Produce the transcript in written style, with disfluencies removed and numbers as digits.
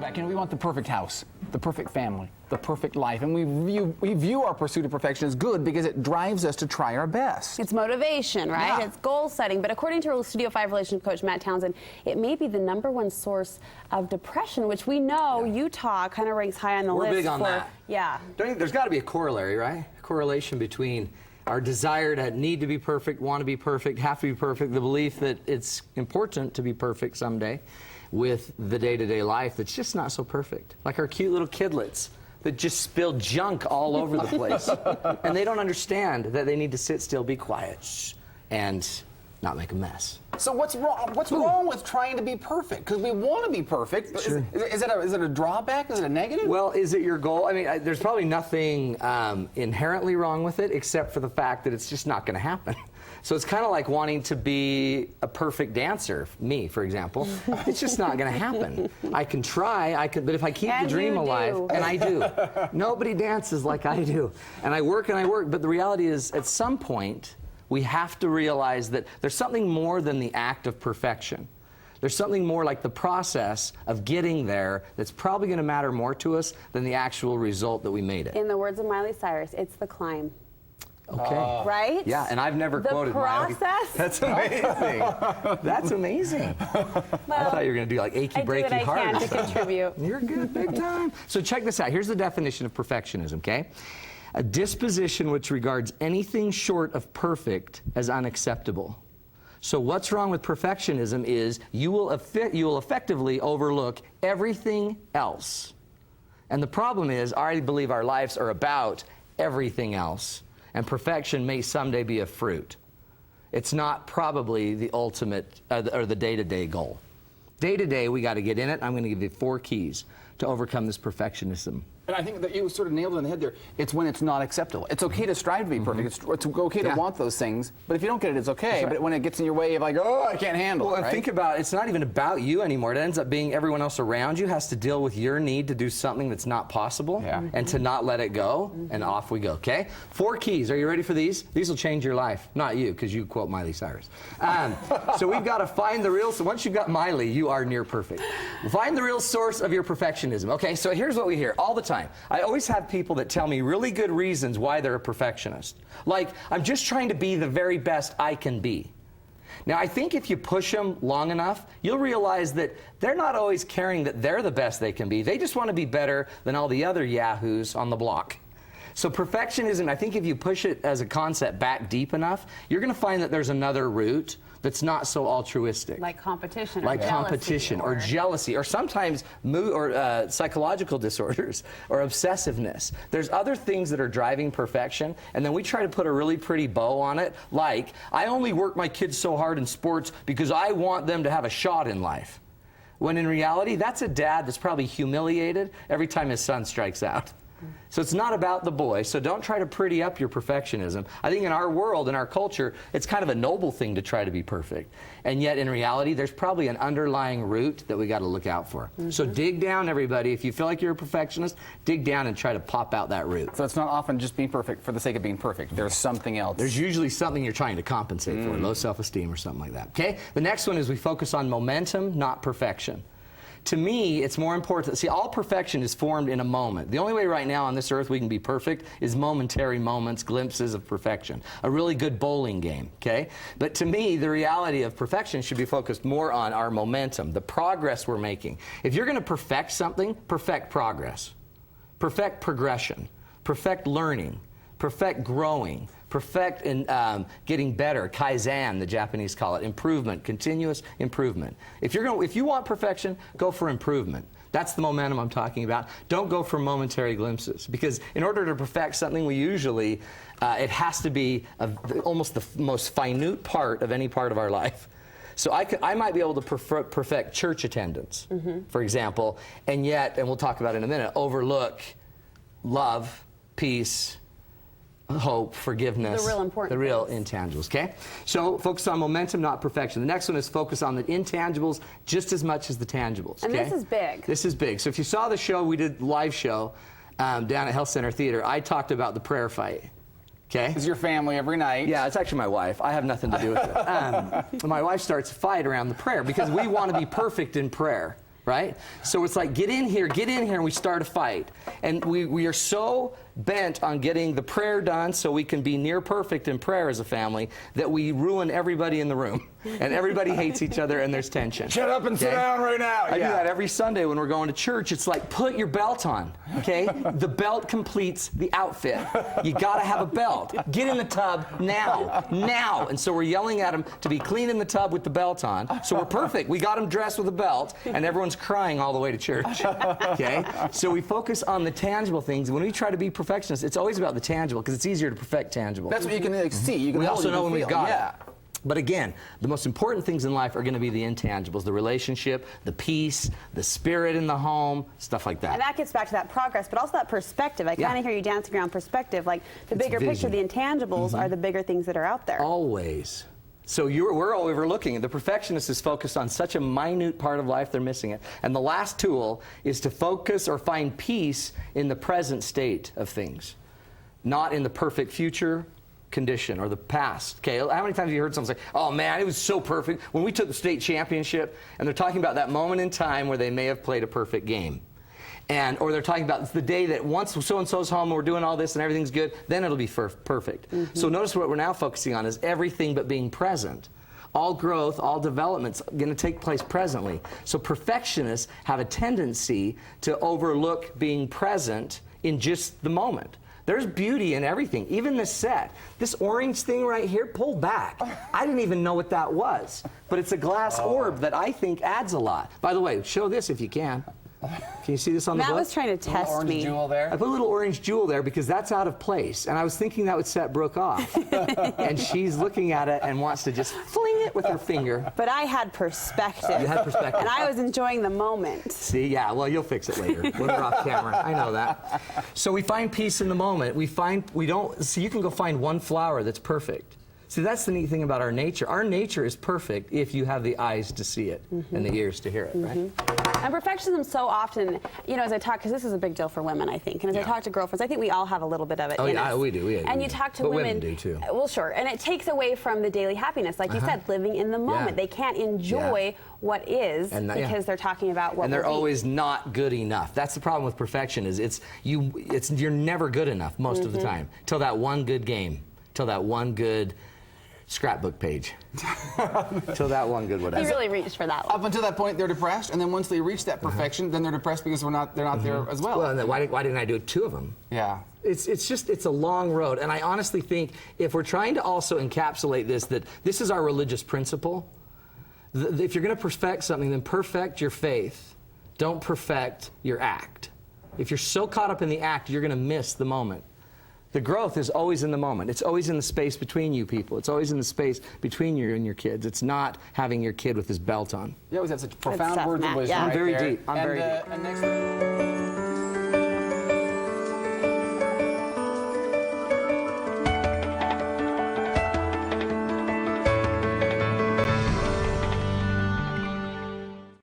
back. You know, we want the perfect house, the perfect family, the perfect life, and we view our pursuit of perfection as good because it drives us to try our best. It's motivation, right? Yeah. It's goal setting. But according to Studio 5 relationship coach Matt Townsend, it may be the #1 source of depression, which we know Utah kind of ranks high on the list. We're big on for, that. Yeah. There's got to be a corollary, right? A correlation between our desire to need to be perfect, want to be perfect, have to be perfect, the belief that it's important to be perfect someday, with the day-to-day life that's just not so perfect. Like our cute little kidlets that just spill junk all over the place. And they don't understand that they need to sit still, be quiet, and not make a mess. So what's wrong? What's wrong with trying to be perfect? Because we want to be perfect. Sure. Is it a drawback? Is it a negative? Well, is it your goal? I mean, there's probably nothing inherently wrong with it, except for the fact that it's just not going to happen. So it's kind of like wanting to be a perfect dancer, me, for example. It's just not going to happen. I can try, but if I keep the dream alive, and I do. Nobody dances like I do. And I work, but the reality is, at some point, we have to realize that there's something more than the act of perfection. There's something more like the process of getting there that's probably going to matter more to us than the actual result that we made it. In the words of Miley Cyrus, it's the climb. Okay. Right? Yeah, and I've never quoted Miley. The process? That's amazing. That's amazing. Well, I thought you were going to do like achy, breaky heart. I do what I can to contribute. You're good, big time. So check this out. Here's the definition of perfectionism, okay? A disposition which regards anything short of perfect as unacceptable. So what's wrong with perfectionism is you will effectively overlook everything else. And the problem is, I believe our lives are about everything else. And perfection may someday be a fruit. It's not probably the ultimate or the day-to-day goal. Day-to-day, we got to get in it. I'm going to give you 4 keys to overcome this perfectionism. And I think that you sort of nailed it on the head there. It's when it's not acceptable. It's okay to strive to be perfect. It's okay to want those things. But if you don't get it, it's okay. Right. But when it gets in your way of like, oh, I can't handle it, right? Think about it. It's not even about you anymore. It ends up being everyone else around you has to deal with your need to do something that's not possible and to not let it go. And off we go, okay? 4 keys. Are you ready for these? These will change your life. Not you, because you quote Miley Cyrus. So we've got to find the real, so once you've got Miley, you are near perfect. Find the real source of your perfectionism. Okay, so here's what we hear all the time. I always have people that tell me really good reasons why they're a perfectionist. Like, I'm just trying to be the very best I can be. Now, I think if you push them long enough, you'll realize that they're not always caring that they're the best they can be. They just want to be better than all the other yahoos on the block. So perfectionism, I think if you push it as a concept back deep enough, you're going to find that there's another route that's not so altruistic. Like competition. Like competition or jealousy or sometimes psychological disorders or obsessiveness. There's other things that are driving perfection, and then we try to put a really pretty bow on it, like, I only work my kids so hard in sports because I want them to have a shot in life. When in reality, that's a dad that's probably humiliated every time his son strikes out. So it's not about the boy, so don't try to pretty up your perfectionism. I think in our world, in our culture, it's kind of a noble thing to try to be perfect. And yet, in reality, there's probably an underlying root that we got to look out for. So dig down, everybody. If you feel like you're a perfectionist, dig down and try to pop out that root. So it's not often just being perfect for the sake of being perfect. There's something else. There's usually something you're trying to compensate for, low self-esteem or something like that. Okay? The next one is we focus on momentum, not perfection. To me, it's more important. See, all perfection is formed in a moment. The only way right now on this earth we can be perfect is momentary moments, glimpses of perfection. A really good bowling game, okay? But to me, the reality of perfection should be focused more on our momentum, the progress we're making. If you're going to perfect something, perfect progress. Perfect progression. Perfect learning. Perfect growing. Perfect in getting better, kaizen, the Japanese call it, improvement, continuous improvement. If you want perfection, go for improvement. That's the momentum I'm talking about. Don't go for momentary glimpses, because in order to perfect something, we usually, it has to be almost the most minute part of any part of our life. So I might be able to perfect church attendance, for example, and yet, and we'll talk about it in a minute, overlook love, peace, hope, forgiveness, the real important the real intangibles, okay? So focus on momentum, not perfection. The next one is focus on the intangibles just as much as the tangibles, and okay? this is big. This is big. So if you saw the show, we did live show down at Health Center Theater, I talked about the prayer fight, okay? It's your family every night. Yeah, it's actually my wife. I have nothing to do with it. My wife starts a fight around the prayer because we want to be perfect in prayer. right? So it's like, get in here, and we start a fight. And we are so bent on getting the prayer done so we can be near perfect in prayer as a family that we ruin everybody in the room. And everybody hates each other and there's tension. Shut up and sit down right now. I do that every Sunday when we're going to church. It's like, put your belt on, okay? The belt completes the outfit. You gotta have a belt. Get in the tub now, now. And so we're yelling at them to be clean in the tub with the belt on. So we're perfect. We got them dressed with a belt and everyone's crying all the way to church, okay? So we focus on the tangible things. When we try to be perfectionists, it's always about the tangible because it's easier to perfect tangible. That's what you can like, see. You can we also know when we've got it. But again, the most important things in life are going to be the intangibles, the relationship, the peace, the spirit in the home, stuff like that. And that gets back to that progress, but also that perspective. I kind of hear you dancing around perspective. Like the bigger picture, the intangibles are the bigger things that are out there. Always. So we're overlooking. The perfectionist is focused on such a minute part of life, they're missing it. And the last tool is to focus or find peace in the present state of things, not in the perfect future condition or the past. Okay, how many times have you heard someone say, oh man, it was so perfect when we took the state championship, and they're talking about that moment in time where they may have played a perfect game. Or they're talking about the day that once so-and-so's home and we're doing all this and everything's good, then it'll be perfect. So notice what we're now focusing on is everything but being present. All growth, all development's going to take place presently. So perfectionists have a tendency to overlook being present in just the moment. There's beauty in everything, even this set. This orange thing right here, pull back. I didn't even know what that was, but it's a glass orb that I think adds a lot. By the way, show this if you can. Can you see this on the book? Matt was trying to test orange me. jewel there. I put a little orange jewel there because that's out of place, and I was thinking that would set Brooke off. And she's looking at it and wants to just fling it with her finger. But I had perspective. You had perspective. And I was enjoying the moment. See, yeah, well, you'll fix it later when we're off camera. I know that. So we find peace in the moment. So you can go find one flower that's perfect. See, that's the neat thing about our nature. Our nature is perfect if you have the eyes to see it and the ears to hear it, right? And perfectionism so often, you know, as I talk, because this is a big deal for women, I think, and as I talk to girlfriends, I think we all have a little bit of it in us. We do. And you talk to but women. Women do too. Well, sure. And it takes away from the daily happiness, like you said, living in the moment. They can't enjoy what is because they're talking about what and they're will be. always not good enough. That's the problem with perfection is you're never good enough most of the time till that one good game, till that one good scrapbook page. Till that one good whatever. He really reached for that one. Up until that point, they're depressed, and then once they reach that perfection, then they're depressed because they're not there as well. Well, and then why didn't I do two of them? Yeah. It's a long road, and I honestly think if we're trying to also encapsulate this, that this is our religious principle. If you're going to perfect something, then perfect your faith. Don't perfect your act. If you're so caught up in the act, you're going to miss the moment. The growth is always in the moment. It's always in the space between you people. It's always in the space between you and your kids. It's not having your kid with his belt on. You always have such profound words of wisdom. Yeah. I'm very there. deep. I'm very deep. And next